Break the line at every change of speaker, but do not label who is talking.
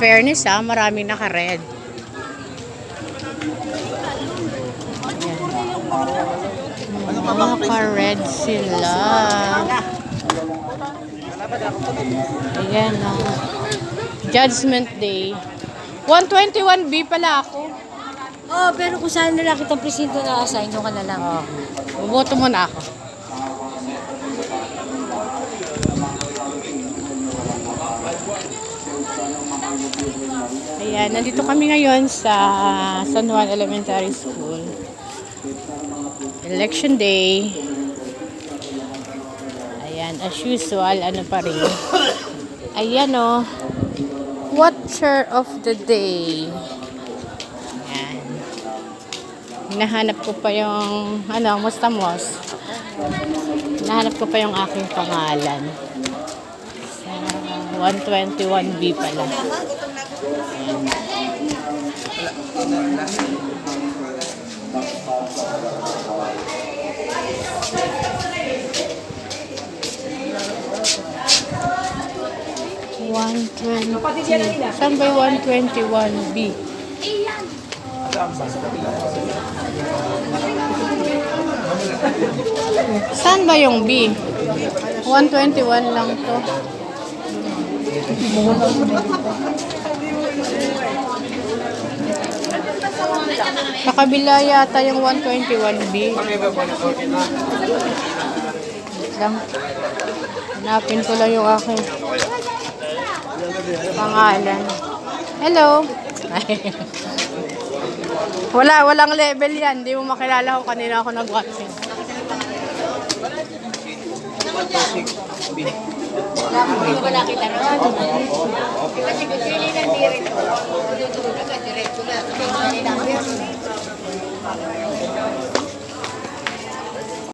fairness ha, maraming naka-red. Naka-red sila. Ayan o. Judgment Day. 121B pala ako.
Oh, pero kung saan na lang kitang presinto na assign, nyo ka na lang.
Buboto muna ako. Ayan, nandito kami ngayon sa San Juan Elementary School. Election Day. Ayan, as usual, ano pa rin. Ayan o. Watcher of the Day. Ayan. Hinahanap ko pa yung, mustamos. Hinahanap ko pa yung aking pangalan. Sa 121B pala. Ayan. Saan ba yung 121B? Saan ba yung B? 121 lang to. Sa kabila yata yung 121B. Lang. Hanapin ko lang yung aking pangalan. Hello. Walang level yan. Hindi mo makilala kung kanina ako nag-watching.
Hindi ko wala kita ron. Kasi kung pili na direct, diretso na.